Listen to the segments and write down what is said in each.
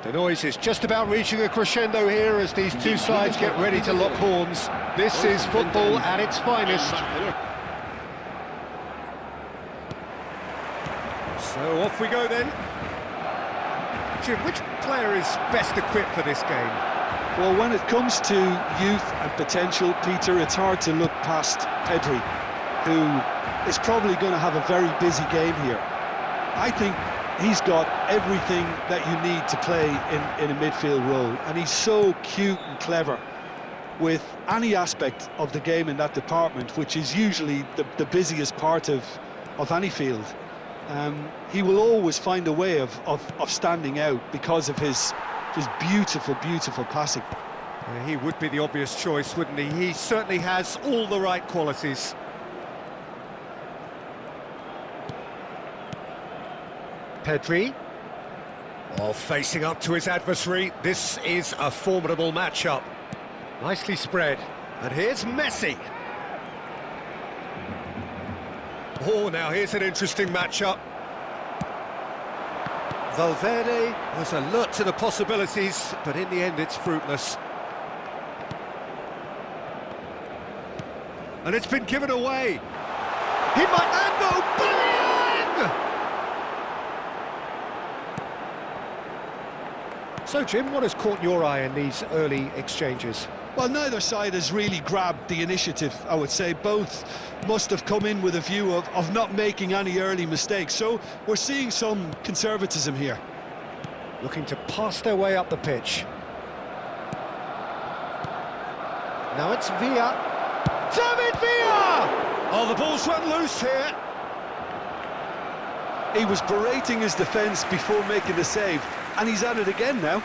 The noise is just about reaching a crescendo here as these two sides get ready to lock horns. This is football at its finest. So off we go then. Jim, which player is best equipped for this game? Well, when it comes to youth and potential, Peter, it's hard to look past Pedri, who is probably going to have a very busy game here. I think he's got everything that you need to play in a midfield role, and he's so cute and clever with any aspect of the game in that department, which is usually the busiest part of any field. He will always find a way of standing out because of his beautiful, beautiful passing. Yeah, he would be the obvious choice, wouldn't he? He certainly has all the right qualities. Pedri, facing up to his adversary. This is a formidable matchup. Nicely spread. And here's Messi. Oh, now here's an interesting matchup. Valverde was alert to the possibilities, but in the end it's fruitless. And it's been given away. He might land though. Bang! So, Jim, what has caught your eye in these early exchanges? Well, neither side has really grabbed the initiative, I would say. Both must have come in with a view of not making any early mistakes. So we're seeing some conservatism here. Looking to pass their way up the pitch. Now it's Villa. David Villa! Oh, the ball's run loose here. He was berating his defence before making the save, and he's at it again now.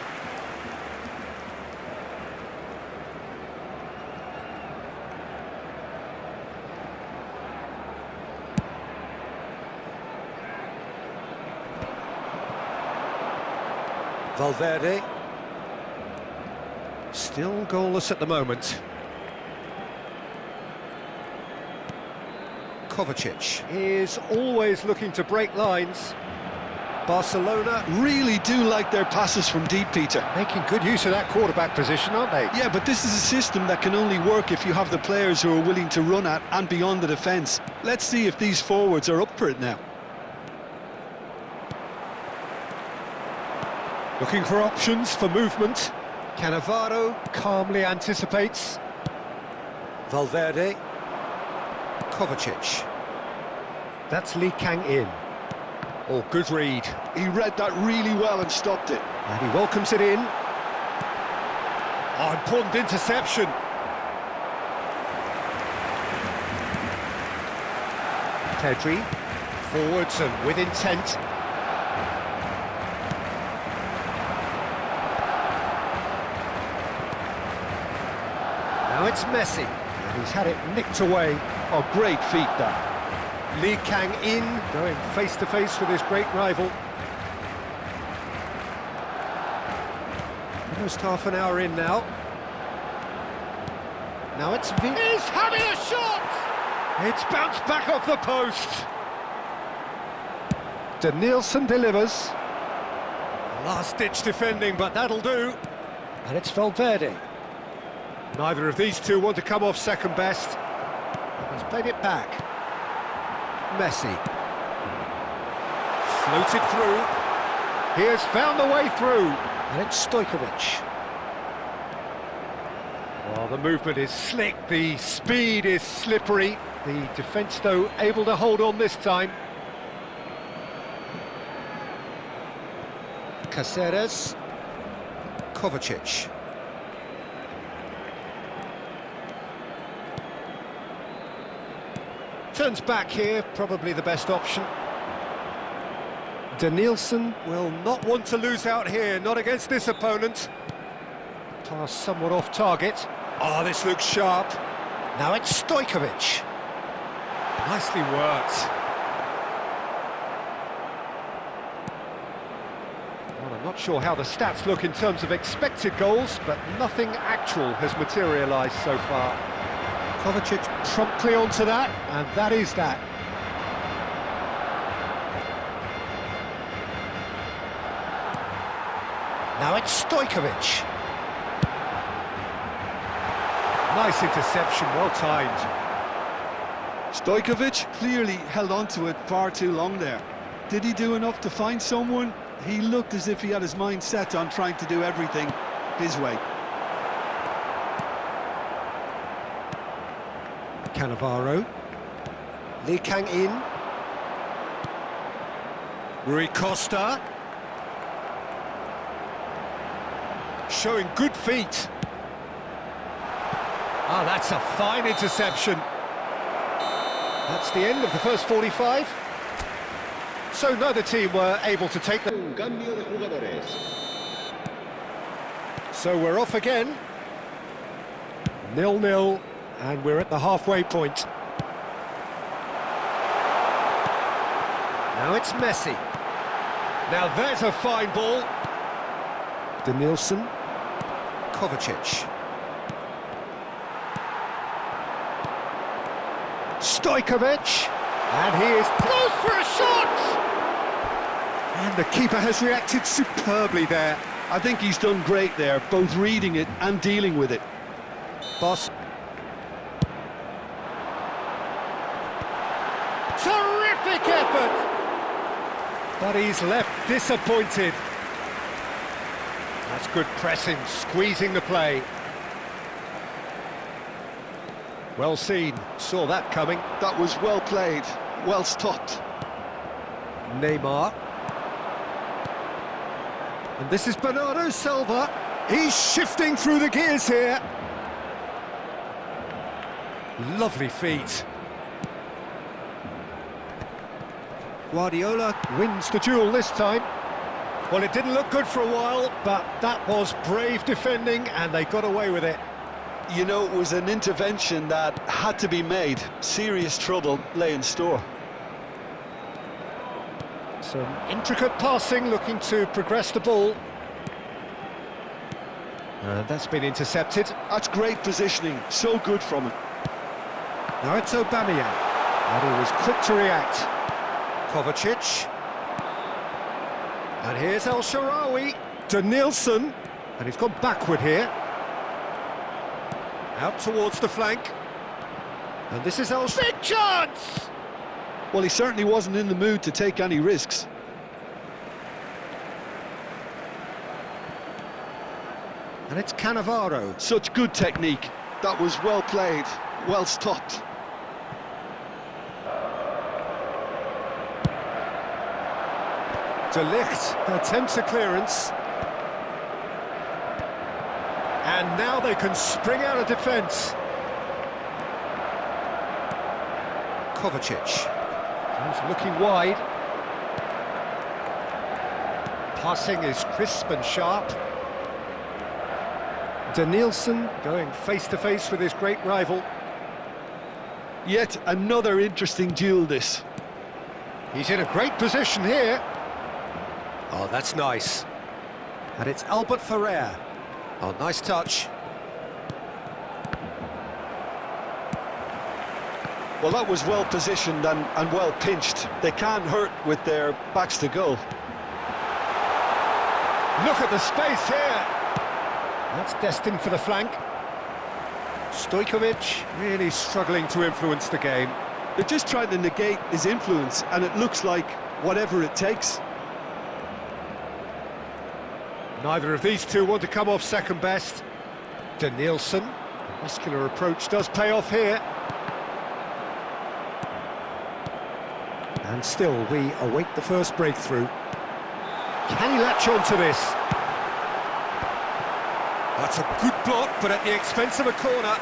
Valverde. Still goalless at the moment. Kovacic is always looking to break lines. Barcelona really do like their passes from deep, Peter. making good use of that quarterback position, aren't they? Yeah, but this is a system that can only work if you have the players who are willing to run at and beyond the defence. Let's see if these forwards are up for it now. Looking for options for movement. Cannavaro calmly anticipates. Valverde. Kovacic. That's Lee Kang-in. Oh, good read. He read that really well and stopped it. And he welcomes it in. Oh, important interception. Pedri. Forwards and with intent. Now it's Messi. And he's had it nicked away. Oh, great feat that. Lee Kang-in going face-to-face with his great rival. Almost half an hour in now. Now it's He's having a shot! It's bounced back off the post. Danielson delivers. Last-ditch defending, but that'll do. And it's Valverde. Neither of these two want to come off second best. He's played it back. Messi. Floated through. He has found the way through. And it's Stojkovic. Well, the movement is slick, the speed is slippery. The defence, though, able to hold on this time. Caceres. Kovacic. Turns back here, probably the best option. Danielson will not want to lose out here, not against this opponent. Pass somewhat off target. Oh, this looks sharp. Now it's Stojkovic. Nicely worked. Well, I'm not sure how the stats look in terms of expected goals, but nothing actual has materialised so far. Kovacic promptly onto that, and that is that. Now it's Stojkovic. Nice interception, well timed. Stojkovic clearly held on to it far too long there. Did he do enough to find someone? He looked as if he had his mind set on trying to do everything his way. Cannavaro. Lee Kang-in. Rui Costa. Showing good feet. Ah, that's a fine interception. That's the end of the first 45. So neither team were able to take the... So we're off again. 0-0, and we're at the halfway point. Now it's Messi. Now there's a fine ball. Danielson. Kovacic. Stojkovic. And he is close for a shot! And the keeper has reacted superbly there. I think he's done great there, both reading it and dealing with it. Boss. Terrific effort! But he's left disappointed. That's good pressing, squeezing the play. Well seen, saw that coming. That was well played, well stopped. Neymar. And this is Bernardo Silva. He's shifting through the gears here. Lovely feet. Guardiola wins the duel this time. Well, it didn't look good for a while, but that was brave defending, and they got away with it. You know, it was an intervention that had to be made. Serious trouble lay in store. Some intricate passing, looking to progress the ball. And that's been intercepted. That's great positioning, so good from him. Now it's Aubameyang, and he was quick to react. Kovacic. And here's El Shaarawy. Danielson, and he's gone backward here. Out towards the flank. And this is El Big chance! Well, he certainly wasn't in the mood to take any risks. And it's Cannavaro. Such good technique. That was well played, well stopped. De Ligt attempts a clearance. And now they can spring out of defence. Kovacic. He's looking wide. Passing is crisp and sharp. Danielson going face-to-face with his great rival. Yet another interesting duel, this. He's in a great position here. Oh, that's nice. And it's Albert Ferrer. Oh, nice touch. Well, that was well positioned and well pinched. They can't hurt with their backs to goal. Look at the space here. That's destined for the flank. Stojkovic really struggling to influence the game. They're just trying to negate his influence, and it looks like whatever it takes. Neither of these two want to come off second best. Danielson, muscular approach does pay off here. And still, we await the first breakthrough. Can he latch on to this? That's a good block, but at the expense of a corner.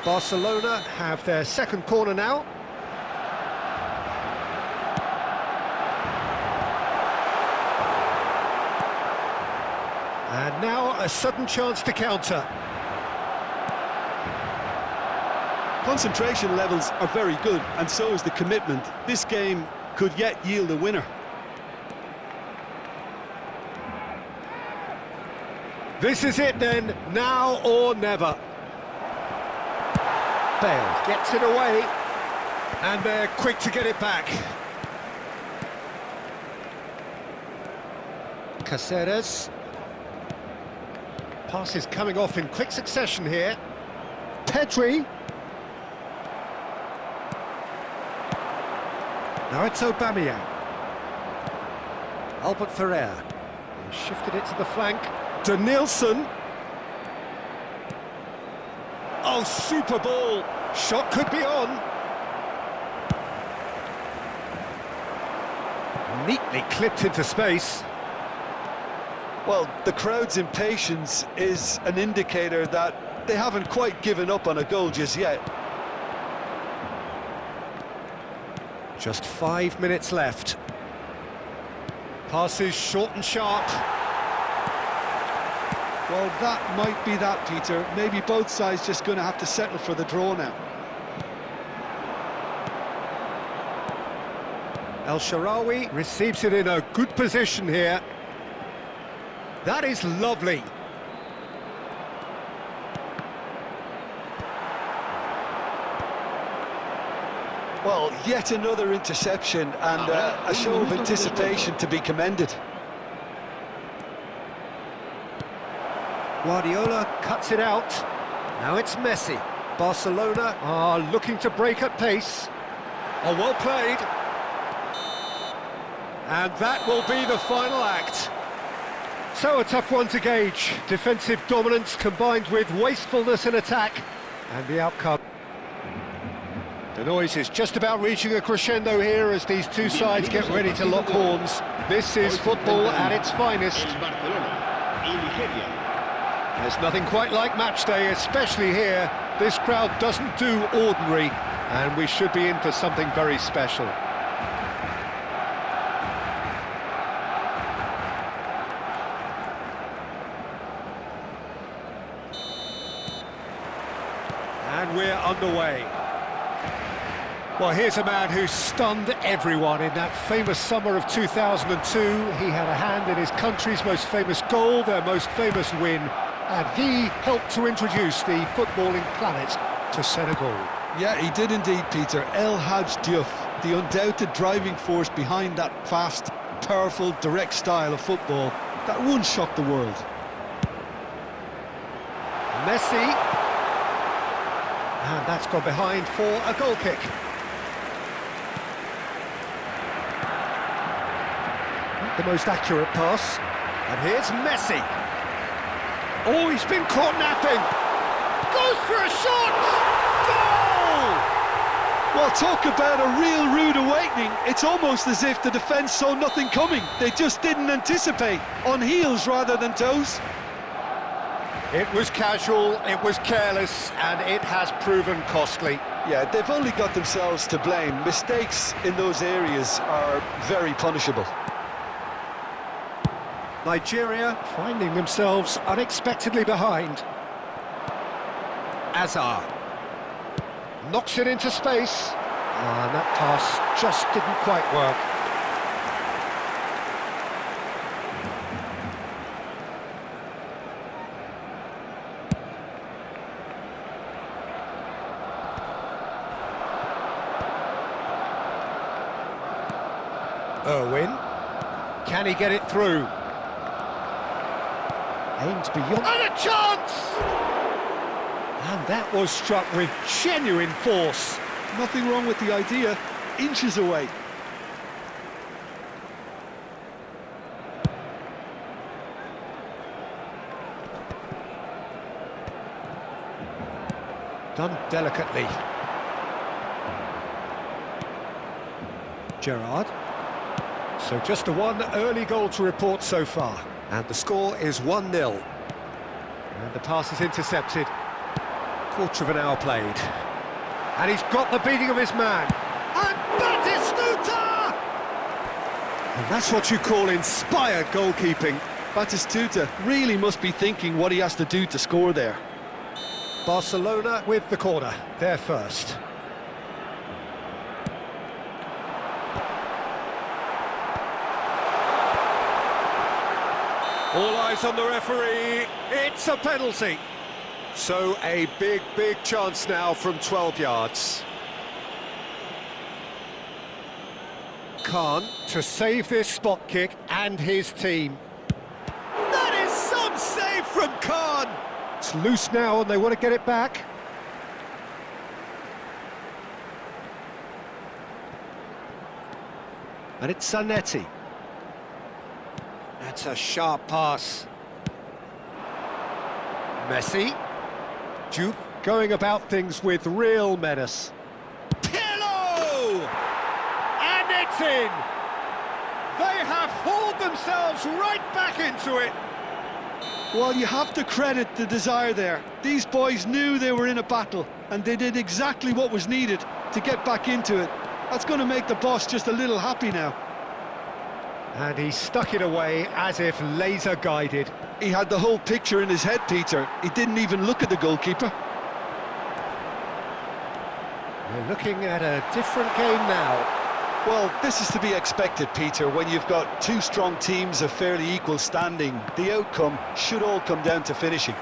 Barcelona have their second corner now. And now a sudden chance to counter. Concentration levels are very good, and so is the commitment. This game could yet yield a winner. This is it then, now or never. Bale gets it away, and they're quick to get it back. Caceres. Passes coming off in quick succession here. Pedri. Now it's Aubameyang. Albert Ferrer. He shifted it to the flank. Denilson. Oh, super ball. Shot could be on. Neatly clipped into space. Well, the crowd's impatience is an indicator that they haven't quite given up on a goal just yet. Just 5 minutes left. Passes short and sharp. Well, that might be that, Peter. Maybe both sides just going to have to settle for the draw now. El Shaarawy receives it in a good position here. That is lovely. Well, yet another interception and a show of anticipation to be commended. Guardiola cuts it out. Now it's Messi. Barcelona are looking to break at pace. Oh, well played. And that will be the final act. So a tough one to gauge. Defensive dominance combined with wastefulness in attack. And the outcome. The noise is just about reaching a crescendo here as these two sides get ready to lock horns. This is football at its finest. There's nothing quite like match day, especially here. This crowd doesn't do ordinary, and we should be in for something very special. And we're underway. Well, here's a man who stunned everyone in that famous summer of 2002. He had a hand in his country's most famous goal, their most famous win, and he helped to introduce the footballing planet to Senegal. Yeah, he did indeed, Peter. El Hadj Diouf, the undoubted driving force behind that fast, powerful, direct style of football that once shocked the world. Messi. And that's gone behind for a goal kick. The most accurate pass. And here's Messi. Oh, he's been caught napping. Goes for a shot! Goal! Well, talk about a real rude awakening. It's almost as if the defence saw nothing coming. They just didn't anticipate. On heels rather than toes. It was casual, it was careless, and it has proven costly. Yeah, they've only got themselves to blame. Mistakes in those areas are very punishable. Nigeria finding themselves unexpectedly behind. Azar knocks it into space. And that pass just didn't quite work. Irwin, can he get it through? Aims beyond... And a chance! And that was struck with genuine force. Nothing wrong with the idea, inches away. Done delicately. Gerrard. So just the one early goal to report so far. And the score is 1-0. And the pass is intercepted. Quarter of an hour played. And he's got the beating of his man. And Batistuta! And that's what you call inspired goalkeeping. Batistuta really must be thinking what he has to do to score there. Barcelona with the corner. They're first. All eyes on the referee, it's a penalty. So a big chance now from 12 yards. Khan to save this spot kick and his team. from Khan. It's loose now and they want to get it back. And it's Zanetti. That's a sharp pass. Messi. Juve going about things with real menace. Pirlo! And it's in! They have hauled themselves right back into it. Well, you have to credit the desire there. These boys knew they were in a battle, and they did exactly what was needed to get back into it. That's going to make the boss just a little happy now. And he stuck it away as if laser-guided. He had the whole picture in his head, Peter. He didn't even look at the goalkeeper. We're looking at a different game now. Well, this is to be expected, Peter. When you've got two strong teams of fairly equal standing, the outcome should all come down to finishing.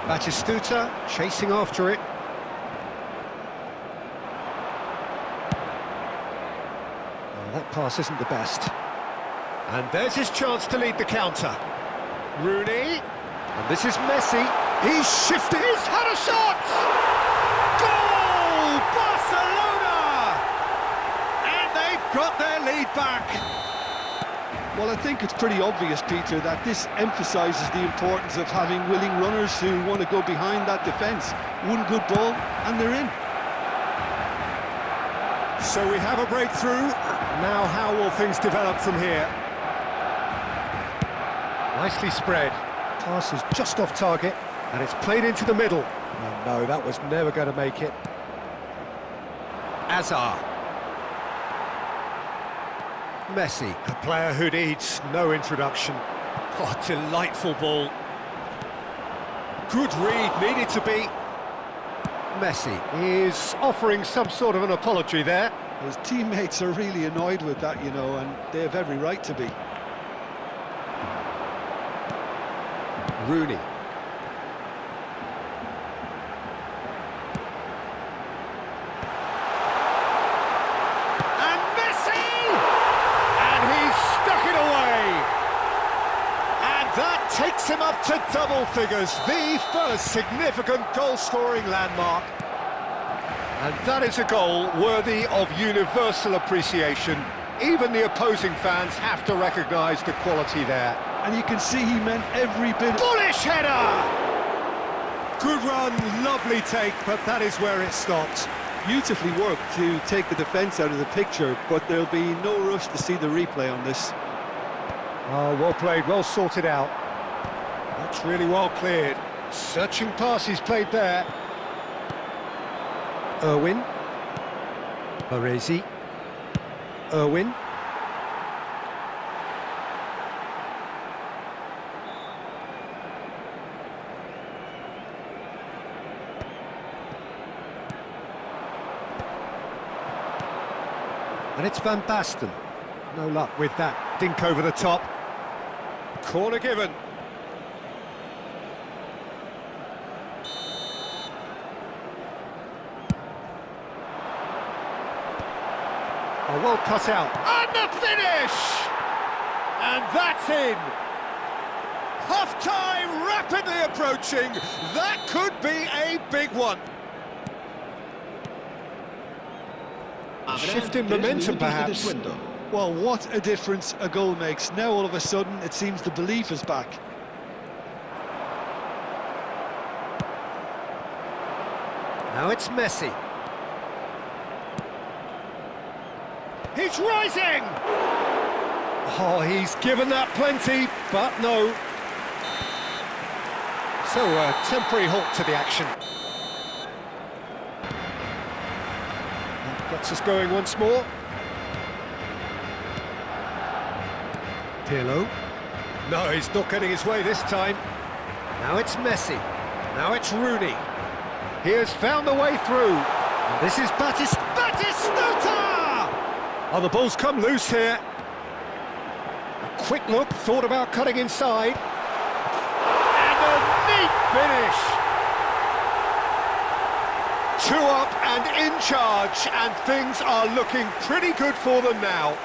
Batistuta chasing after it. Oh, that pass isn't the best. And there's his chance to lead the counter. Rooney, and this is Messi. He's shifted, he's had a shot! Goal! Barcelona! And they've got their lead back. Well, I think it's pretty obvious, Peter, that this emphasises the importance of having willing runners who want to go behind that defence. One good ball, and they're in. So we have a breakthrough. Now how will things develop from here? Nicely spread. Pass is just off target, and it's played into the middle. Oh, no, that was never going to make it. Azar. Messi, a player who needs no introduction. Oh, delightful ball. Good read, needed to be. Messi is offering some sort of an apology there. His teammates are really annoyed with that, you know, and they have every right to be. Rooney. And Messi! And he's stuck it away! And that takes him up to double figures, the first significant goal-scoring landmark. And that is a goal worthy of universal appreciation. Even the opposing fans have to recognise the quality there. And you can see he meant every bit. Bullish header! Good run, lovely take, but that is where it stopped. Beautifully worked to take the defence out of the picture, but there'll be no rush to see the replay on this. Oh, well played, well sorted out. That's really well cleared. Searching passes played there. Irwin. Baresi. Irwin. And it's Van Basten. No luck with that dink over the top. Corner given. Oh, well cut out. And the finish! And that's in. Half-time rapidly approaching. That could be a big one. Shift in momentum, perhaps. Well, what a difference a goal makes. Now, all of a sudden, it seems the belief is back. Now it's Messi. He's rising! Oh, he's given that plenty, but no. So, a temporary halt to the action. That gets us going once more. Pirlo. No, he's not getting his way this time. Now it's Messi. Now it's Rooney. He has found the way through. And this is Batistuta! Oh, the ball's come loose here. A quick look, thought about cutting inside. And a neat finish! 2 up and in charge, and things are looking pretty good for them now.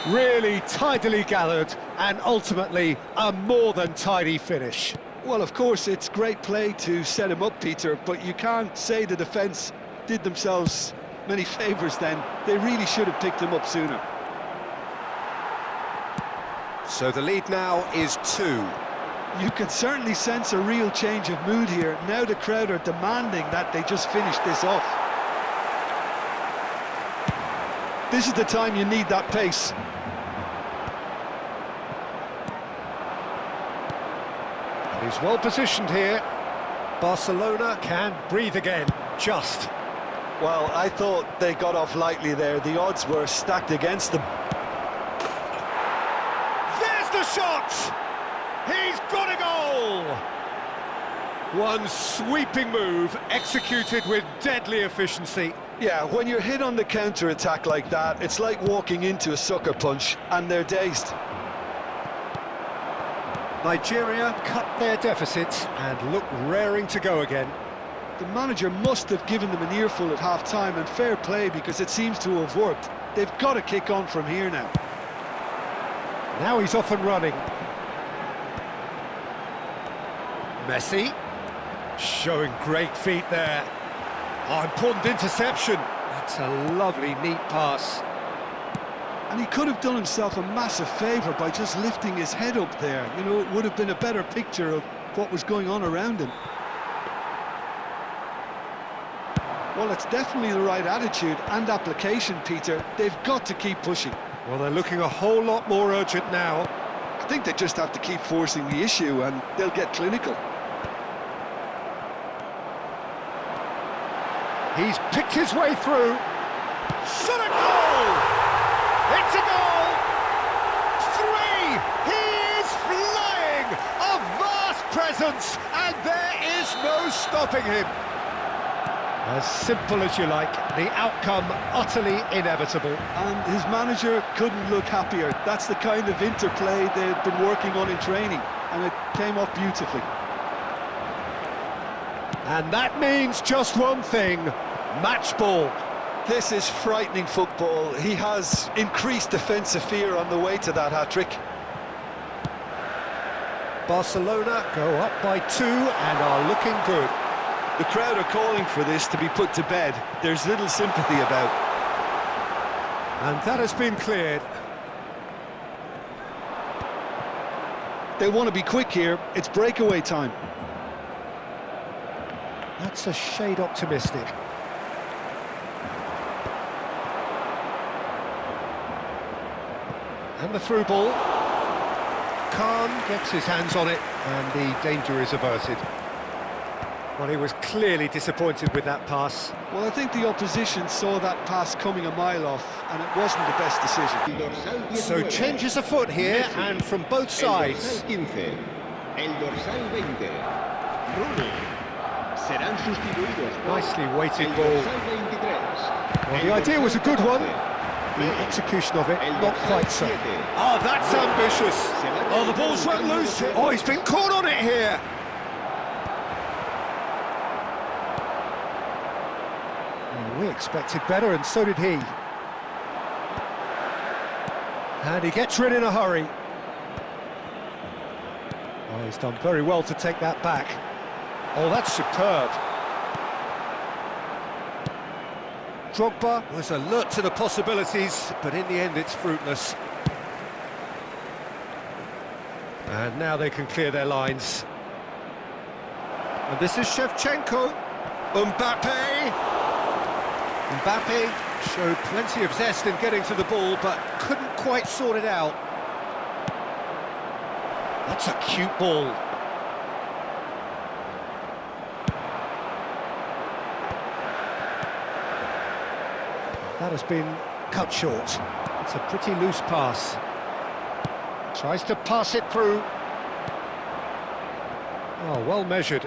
Really tidily gathered, and ultimately a more than tidy finish. Well, of course, it's great play to set him up, Peter, but you can't say the defence did themselves many favours then. They really should have picked him up sooner. So the lead now is 2. You can certainly sense a real change of mood here. Now the crowd are demanding that they just finish this off. This is the time you need that pace. He's well positioned here. Barcelona can breathe again, just. Well, I thought they got off lightly there. The odds were stacked against them. There's the shot! He's got a goal! One sweeping move, executed with deadly efficiency. Yeah, when you're hit on the counter-attack like that, it's like walking into a sucker punch, and they're dazed. Nigeria cut their deficit and look raring to go again. The manager must have given them an earful at half-time, and fair play, because it seems to have worked. They've got to kick on from here now. Now he's off and running. Messi, showing great feet there. Oh, important interception. That's a lovely, neat pass. And he could have done himself a massive favour by just lifting his head up there. You know, it would have been a better picture of what was going on around him. Well, it's definitely the right attitude and application, Peter. They've got to keep pushing. Well, they're looking a whole lot more urgent now. I think they just have to keep forcing the issue and they'll get clinical. He's picked his way through. Shot a goal! It's a goal! 3! He is flying! A vast presence, and there is no stopping him. As simple as you like, the outcome utterly inevitable. And his manager couldn't look happier. That's the kind of interplay they've been working on in training, and it came off beautifully. And that means just one thing, match ball. This is frightening football. He has increased defensive fear on the way to that hat-trick. Barcelona go up by 2 and are looking good. The crowd are calling for this to be put to bed. There's little sympathy about. And that has been cleared. They want to be quick here. It's breakaway time. That's a shade optimistic. And the through ball. Khan gets his hands on it and the danger is averted. Well, he was clearly disappointed with that pass. Well, I think the opposition saw that pass coming a mile off, and it wasn't the best decision. So changes afoot here, and from both sides. Nicely weighted ball. Well, the idea was a good one. The execution of it, not quite so. Oh, that's ambitious. Oh, the ball's run loose. Oh, he's been caught on it here. We expected better, and so did he. And he gets rid in a hurry. Oh, he's done very well to take that back. Oh, that's superb. Drogba was alert to the possibilities, but in the end it's fruitless. And now they can clear their lines. And this is Shevchenko. Mbappe showed plenty of zest in getting to the ball, but couldn't quite sort it out. That's a cute ball. That has been cut short. It's a pretty loose pass. Tries to pass it through. Oh, well measured.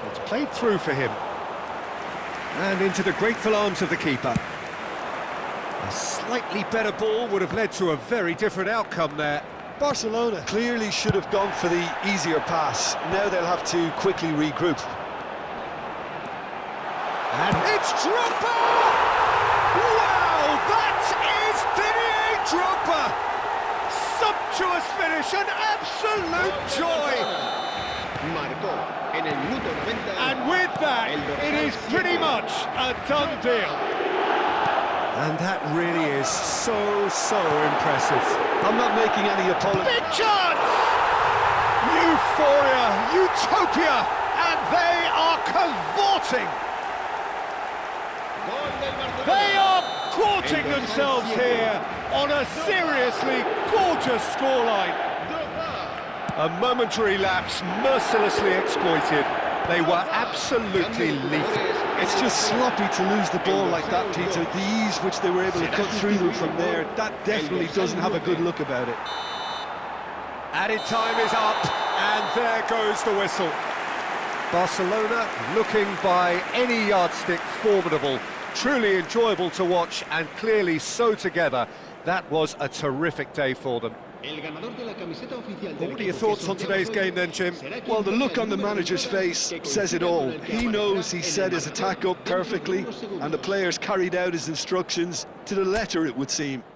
It's played through for him. And into the grateful arms of the keeper. A slightly better ball would have led to a very different outcome there. Barcelona clearly should have gone for the easier pass. Now they'll have to quickly regroup. And it's Drogba! Wow, sumptuous finish, an absolute joy. And with that, it is pretty much a done deal. And that really is so impressive. I'm not making any apologies. Big chance! Euphoria, utopia, and they are cavorting. They are gorging themselves here on a seriously gorgeous scoreline. A momentary lapse mercilessly exploited. They were absolutely lethal. It's just sloppy to lose the ball like that, Peter. The ease which they were able to cut through them from there, that definitely doesn't have a good look about it. Added time is up, and there goes the whistle. Barcelona looking by any yardstick formidable, truly enjoyable to watch, and clearly so together. That was a terrific day for them. What are your thoughts on today's game then, Jim? Well, the look on the manager's face says it all. He knows he set his attack up perfectly, and the players carried out his instructions to the letter, it would seem.